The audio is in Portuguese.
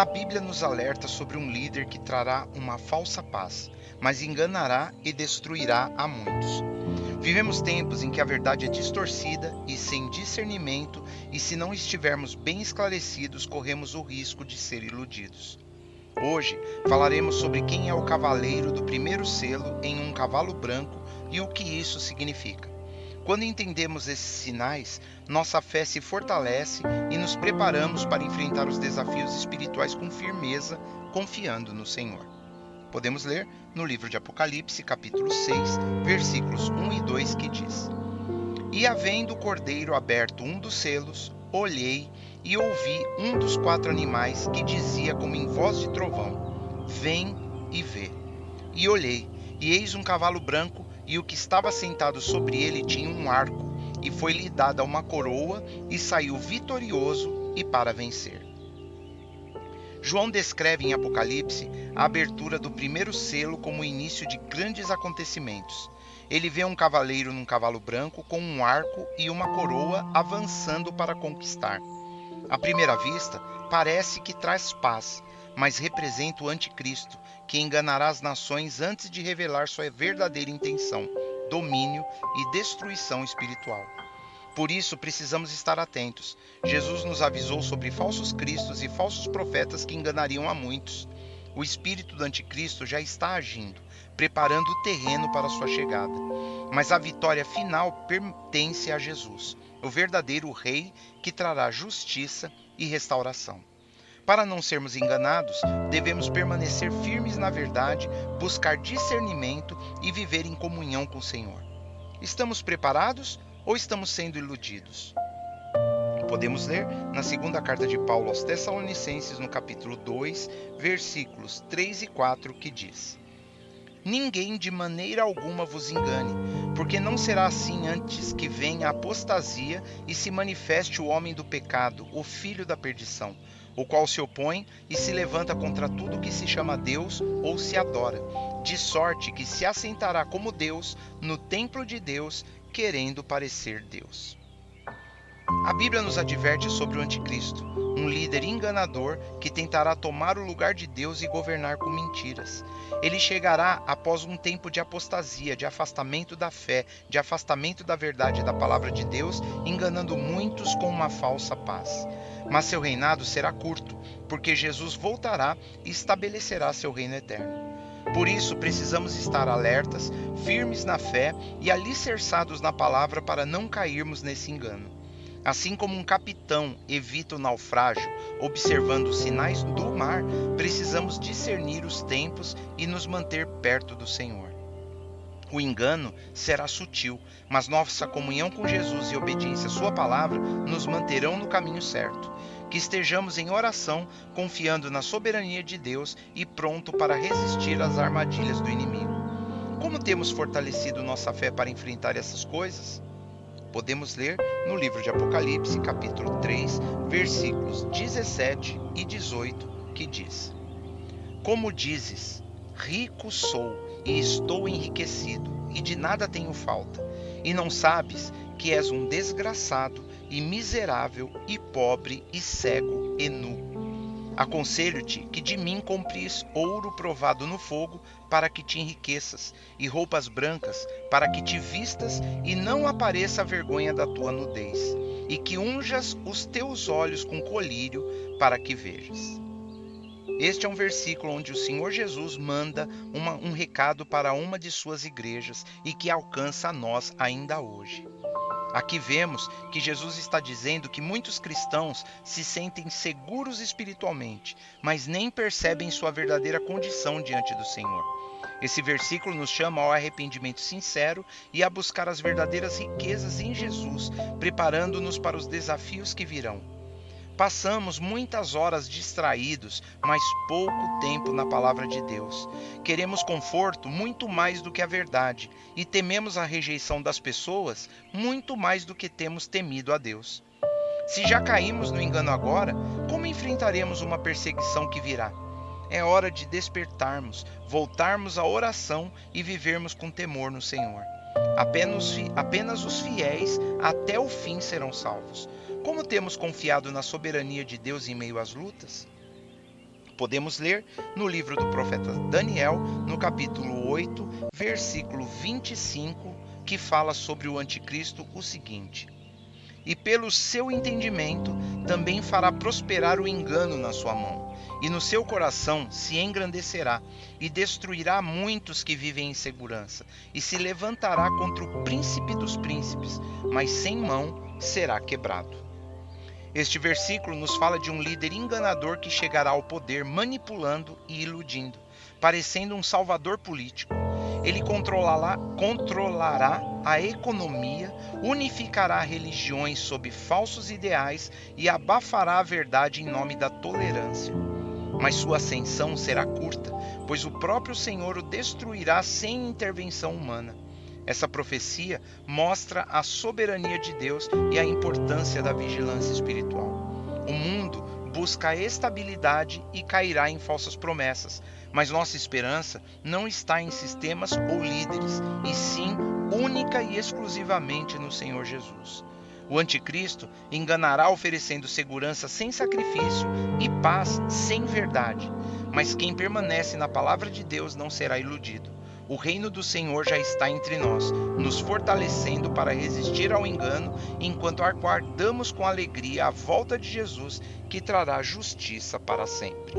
A Bíblia nos alerta sobre um líder que trará uma falsa paz, mas enganará e destruirá a muitos. Vivemos tempos em que a verdade é distorcida e sem discernimento, e se não estivermos bem esclarecidos, corremos o risco de ser iludidos. Hoje falaremos sobre quem é o cavaleiro do primeiro selo em um cavalo branco e o que isso significa. Quando entendemos esses sinais, nossa fé se fortalece e nos preparamos para enfrentar os desafios espirituais com firmeza, confiando no Senhor. Podemos ler no livro de Apocalipse, capítulo 6, versículos 1 e 2, que diz: E havendo o cordeiro aberto um dos selos, olhei e ouvi um dos quatro animais que dizia como em voz de trovão: Vem e vê. E olhei, e eis um cavalo branco, e o que estava sentado sobre ele tinha um arco, e foi-lhe dada uma coroa, e saiu vitorioso e para vencer. João descreve em Apocalipse a abertura do primeiro selo como o início de grandes acontecimentos. Ele vê um cavaleiro num cavalo branco com um arco e uma coroa avançando para conquistar. À primeira vista, parece que traz paz, mas representa o anticristo, que enganará as nações antes de revelar sua verdadeira intenção, domínio e destruição espiritual. Por isso, precisamos estar atentos. Jesus nos avisou sobre falsos cristos e falsos profetas que enganariam a muitos. O espírito do anticristo já está agindo, preparando o terreno para sua chegada. Mas a vitória final pertence a Jesus, o verdadeiro rei que trará justiça e restauração. Para não sermos enganados, devemos permanecer firmes na verdade, buscar discernimento e viver em comunhão com o Senhor. Estamos preparados ou estamos sendo iludidos? Podemos ler na segunda carta de Paulo aos Tessalonicenses, no capítulo 2, versículos 3 e 4, que diz: Ninguém de maneira alguma vos engane, porque não será assim antes que venha a apostasia e se manifeste o homem do pecado, o filho da perdição, o qual se opõe e se levanta contra tudo que se chama Deus ou se adora, de sorte que se assentará como Deus no templo de Deus, querendo parecer Deus. A Bíblia nos adverte sobre o anticristo, um líder enganador que tentará tomar o lugar de Deus e governar com mentiras. Ele chegará após um tempo de apostasia, de afastamento da fé, de afastamento da verdade da palavra de Deus, enganando muitos com uma falsa paz. Mas seu reinado será curto, porque Jesus voltará e estabelecerá seu reino eterno. Por isso, precisamos estar alertas, firmes na fé e alicerçados na palavra para não cairmos nesse engano. Assim como um capitão evita o naufrágio, observando os sinais do mar, precisamos discernir os tempos e nos manter perto do Senhor. O engano será sutil, mas nossa comunhão com Jesus e obediência à sua palavra nos manterão no caminho certo. Que estejamos em oração, confiando na soberania de Deus e pronto para resistir às armadilhas do inimigo. Como temos fortalecido nossa fé para enfrentar essas coisas? Podemos ler no livro de Apocalipse, capítulo 3, versículos 17 e 18, que diz: Como dizes, rico sou e estou enriquecido, e de nada tenho falta, e não sabes que és um desgraçado e miserável e pobre e cego e nu. Aconselho-te que de mim compres ouro provado no fogo, para que te enriqueças, e roupas brancas, para que te vistas e não apareça a vergonha da tua nudez, e que unjas os teus olhos com colírio, para que vejas. Este é um versículo onde o Senhor Jesus manda um recado para uma de suas igrejas e que alcança a nós ainda hoje. Aqui vemos que Jesus está dizendo que muitos cristãos se sentem seguros espiritualmente, mas nem percebem sua verdadeira condição diante do Senhor. Esse versículo nos chama ao arrependimento sincero e a buscar as verdadeiras riquezas em Jesus, preparando-nos para os desafios que virão. Passamos muitas horas distraídos, mas pouco tempo na palavra de Deus. Queremos conforto muito mais do que a verdade e tememos a rejeição das pessoas muito mais do que temos temido a Deus. Se já caímos no engano agora, como enfrentaremos uma perseguição que virá? É hora de despertarmos, voltarmos à oração e vivermos com temor no Senhor. Apenas os fiéis até o fim serão salvos. Como temos confiado na soberania de Deus em meio às lutas? podemos ler no livro do profeta Daniel, no capítulo 8, versículo 25, que fala sobre o anticristo o seguinte: E pelo seu entendimento também fará prosperar o engano na sua mão, e no seu coração se engrandecerá, e destruirá muitos que vivem em segurança, e se levantará contra o príncipe dos príncipes, mas sem mão será quebrado. Este versículo nos fala de um líder enganador que chegará ao poder manipulando e iludindo, parecendo um salvador político. Ele controlará a economia, unificará religiões sob falsos ideais e abafará a verdade em nome da tolerância. Mas sua ascensão será curta, pois o próprio Senhor o destruirá sem intervenção humana. Essa profecia mostra a soberania de Deus e a importância da vigilância espiritual. O mundo busca a estabilidade e cairá em falsas promessas, mas nossa esperança não está em sistemas ou líderes, e sim única e exclusivamente no Senhor Jesus. O anticristo enganará oferecendo segurança sem sacrifício e paz sem verdade, mas quem permanece na palavra de Deus não será iludido. O reino do Senhor já está entre nós, nos fortalecendo para resistir ao engano, enquanto aguardamos com alegria a volta de Jesus, que trará justiça para sempre.